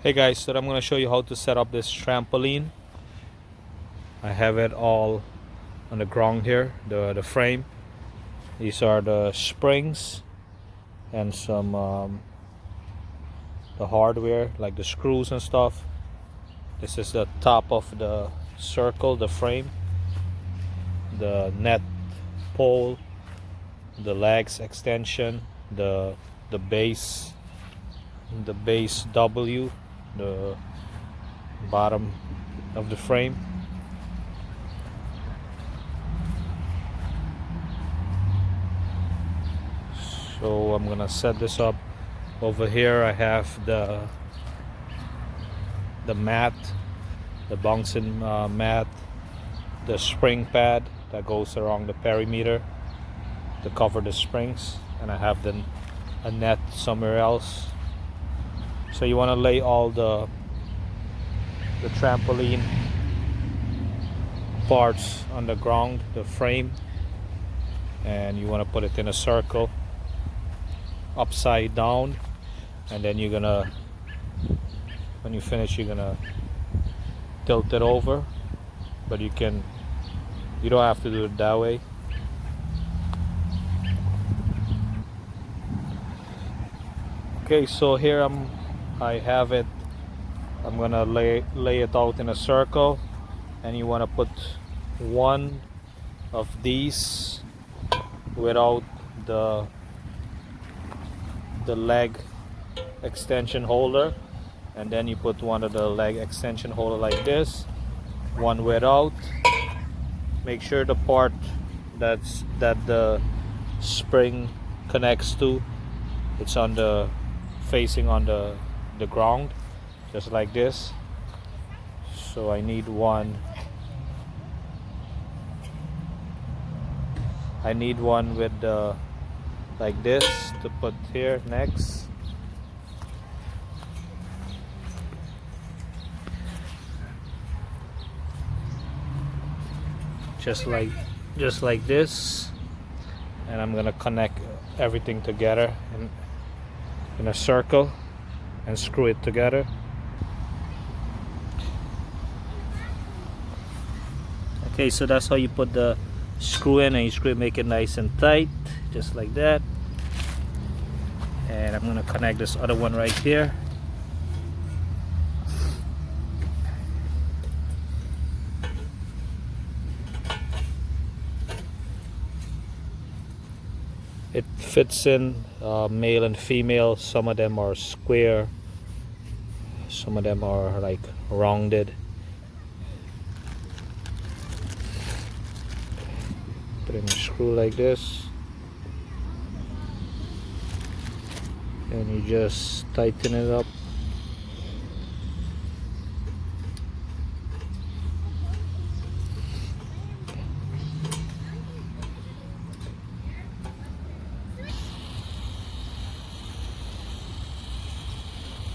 Hey guys, so I'm going to show you how to set up this trampoline. I have it all on the ground here, the frame. These are the springs and some the hardware like the screws and stuff. This is the top of the circle, the frame, the net pole, the legs extension, the base, the base W, the bottom of the frame. So I'm gonna set this up. Over here I have the mat, the bouncing mat, the spring pad that goes around the perimeter to cover the springs, and I have a net somewhere else. So you want to lay all the trampoline parts on the ground, the frame, and you want to put it in a circle upside down, and then you're gonna, when you finish, you're gonna tilt it over, but you don't have to do it that way. Okay, so here I have it. I'm gonna lay it out in a circle, and you want to put one of these without the leg extension holder, and then you put one of the leg extension holder like this, one without. Make sure the part that the spring connects to, it's on the facing on the ground, just like this. So I need one with the like this to put here next. Just like this, and I'm gonna connect everything together in a circle and screw it together. Okay, so that's how you put the screw in, and you screw it, make it nice and tight, just like that. And I'm gonna connect this other one right here. It fits in male and female. Some of them are square, some of them are like rounded. Put in a screw like this, and you just tighten it up.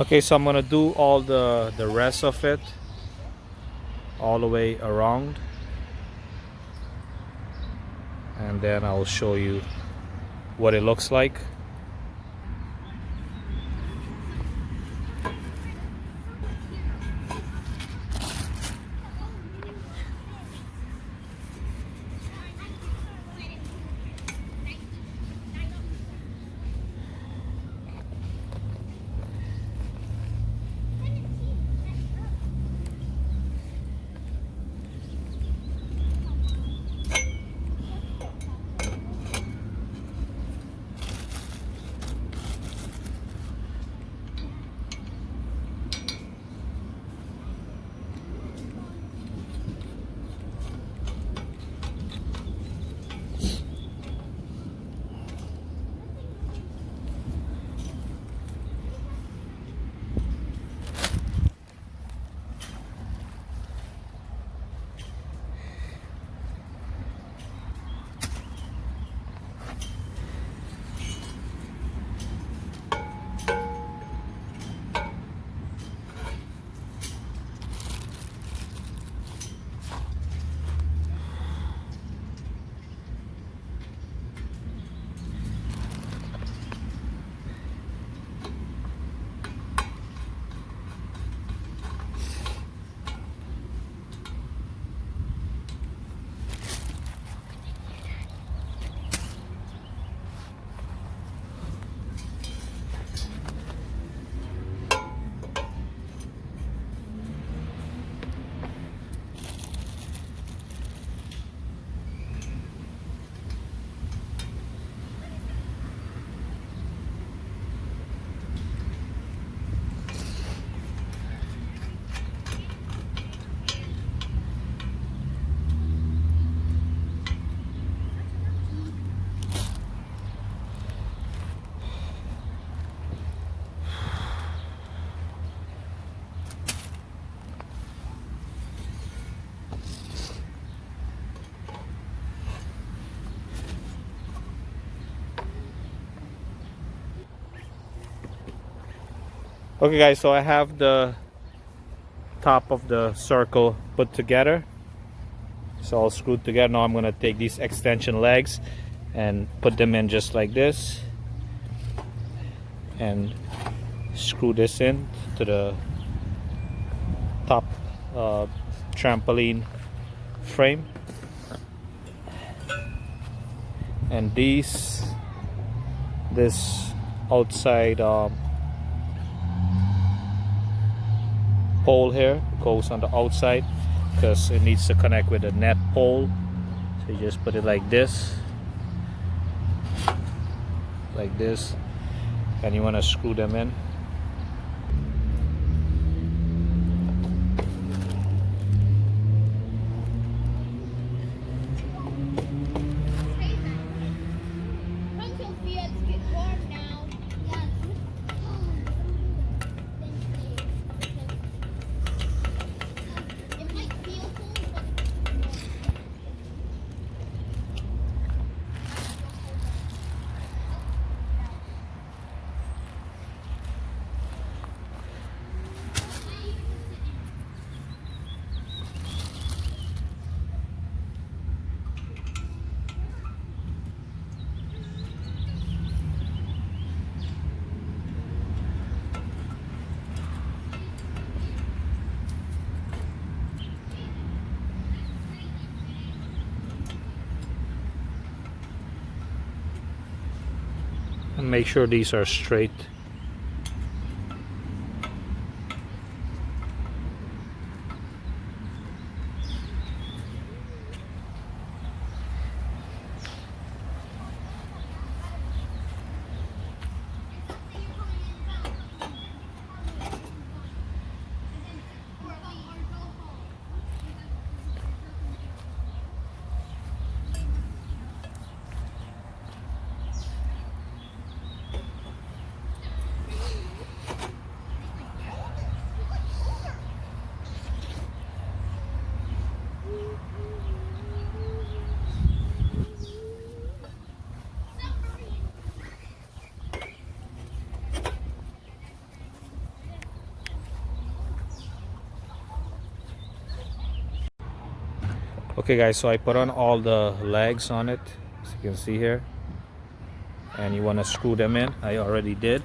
Okay, so I'm gonna do all the rest of it all the way around, and then I'll show you what it looks like. Okay guys, so I have the top of the circle put together. It's all screwed together. Now I'm gonna take these extension legs and put them in just like this and screw this in to the top trampoline frame. And this outside pole here goes on the outside because it needs to connect with the net pole. So you just put it like this, and you want to screw them in. And make sure these are straight. Okay guys, so I put on all the legs on it, as you can see here, and you want to screw them in. I already did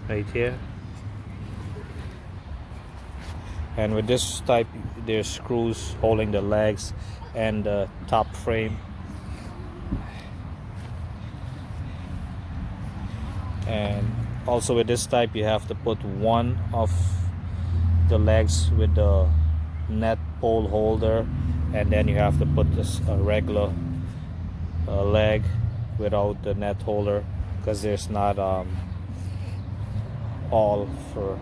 right here. And with this type, there's screws holding the legs and the top frame. And also with this type, you have to put one of the legs with the net pole holder, and then you have to put this regular leg without the net holder, because there's not all for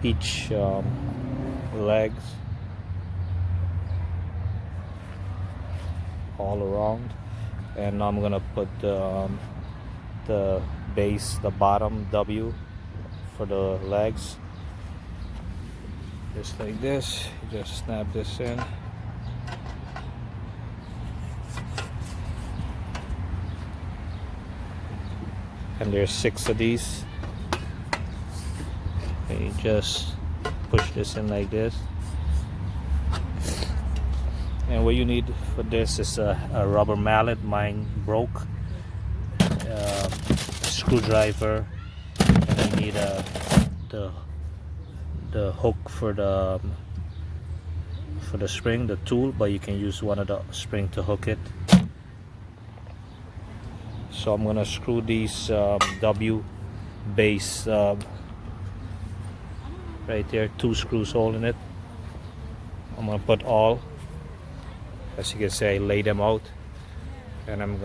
each legs all around. And I'm gonna put the base, the bottom W for the legs, just like this. You just snap this in. And there's 6 of these. And you just push this in like this. And what you need for this is a rubber mallet. Mine broke. A screwdriver, and then you need the hook for the spring, the tool, but you can use one of the spring to hook it. So I'm gonna screw these W base right there, 2 screws holding it. I'm gonna put all, as you can say, lay them out, and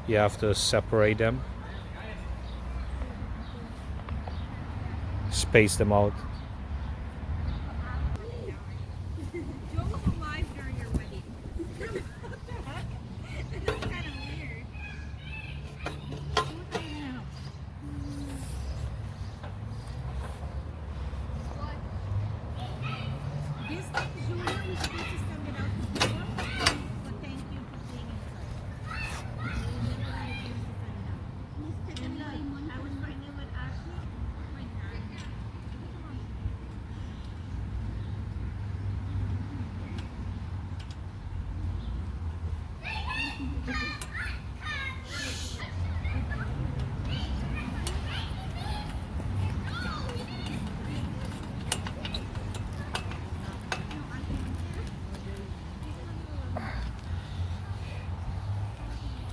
you have to separate them, space them out.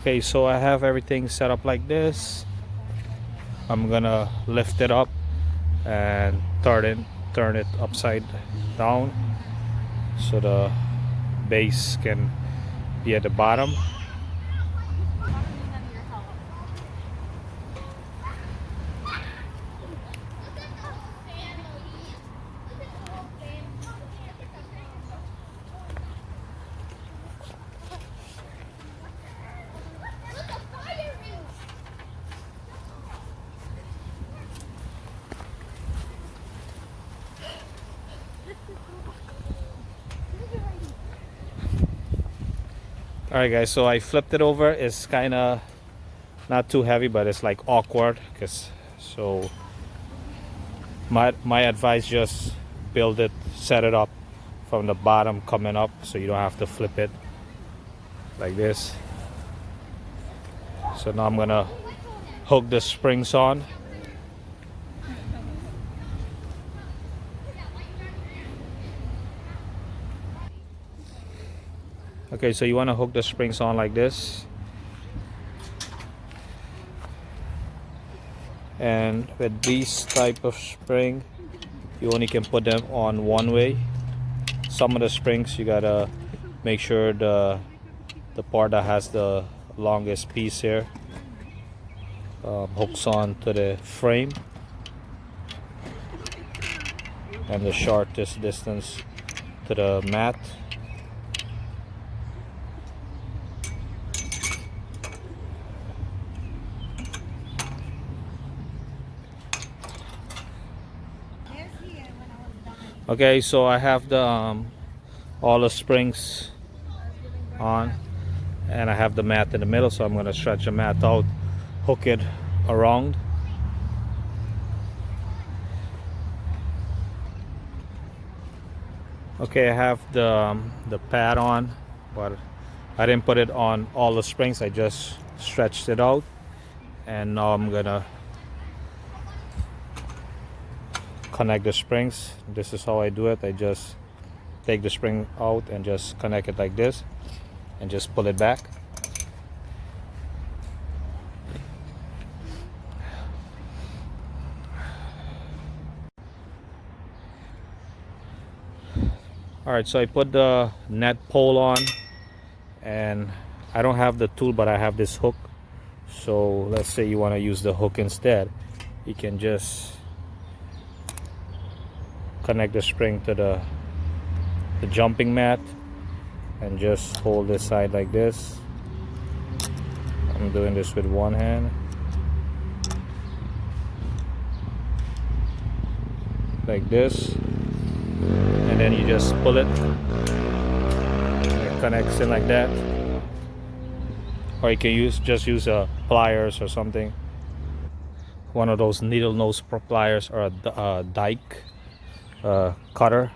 Okay, so I have everything set up like this. I'm gonna lift it up and turn it upside down so the base can be at the bottom. Alright guys, so I flipped it over. It's kind of not too heavy, but it's like awkward, because so my advice, just build it, set it up from the bottom coming up, so you don't have to flip it like this. So now I'm gonna hook the springs on. Okay, so you want to hook the springs on like this, and with these type of spring, you only can put them on one way. Some of the springs you gotta make sure the part that has the longest piece here hooks on to the frame, and the shortest distance to the mat. Okay, so I have the all the springs on, and I have the mat in the middle, so I'm going to stretch the mat out, hook it around. Okay, I have the pad on, but I didn't put it on all the springs. I just stretched it out, and now I'm gonna connect the springs. This is how I do it. I just take the spring out and just connect it like this, and just pull it back. Alright, so I put the net pole on, and I don't have the tool, but I have this hook. So let's say you want to use the hook instead, you can just connect the spring to the jumping mat and just hold this side like this. I'm doing this with one hand, like this, and then you just pull it. It connects in like that, or you can just use pliers or something, one of those needle nose pliers, or a dike cutter,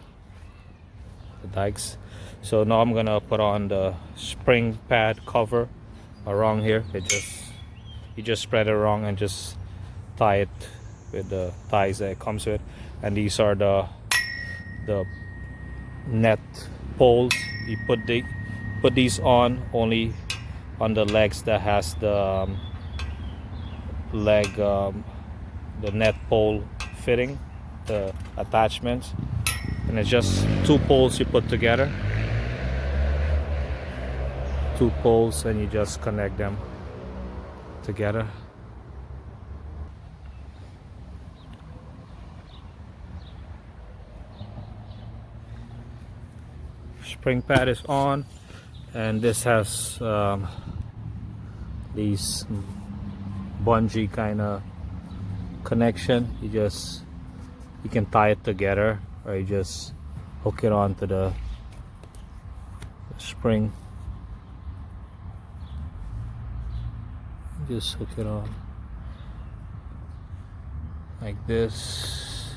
the dikes. So now I'm gonna put on the spring pad cover around here. You just spread it around and just tie it with the ties that it comes with. And these are the net poles. You put these on only on the legs that has the the net pole fitting, the attachments, and it's just two poles you put together, two poles, and you just connect them together. Spring pad is on, and this has these bungee kind of connection. You can tie it together, or you just hook it onto the spring. Just hook it on like this,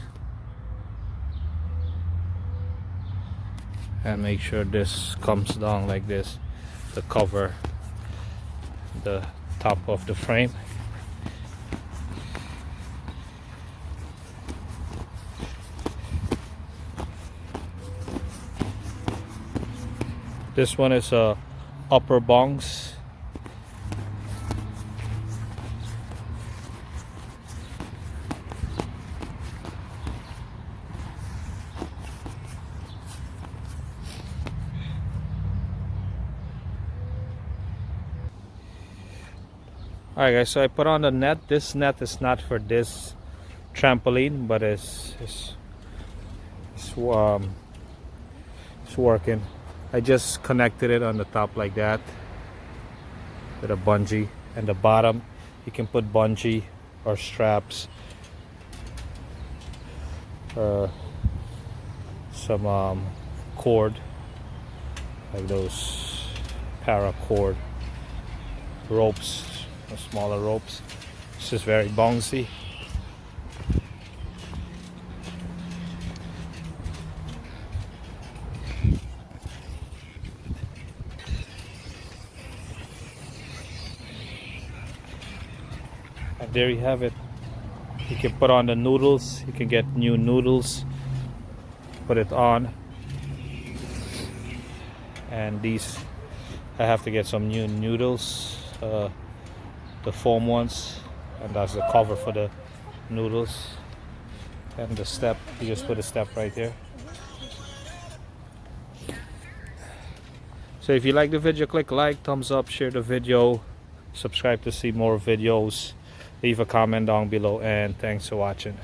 and make sure this comes down like this to cover the top of the frame. This one is a upper bungs, Alright guys, so I put on the net. This net is not for this trampoline, but it's working. I just connected it on the top like that with a bungee, and the bottom you can put bungee or straps or some cord, like those paracord ropes, or smaller ropes. It's just very bouncy. And there you have it. You can put on the noodles. You can get new noodles, put it on. And these, I have to get some new noodles, the foam ones, and that's the cover for the noodles. And the step, you just put a step right there. So if you like the video, click like, thumbs up, share the video, subscribe to see more videos, leave a comment down below, and thanks for watching.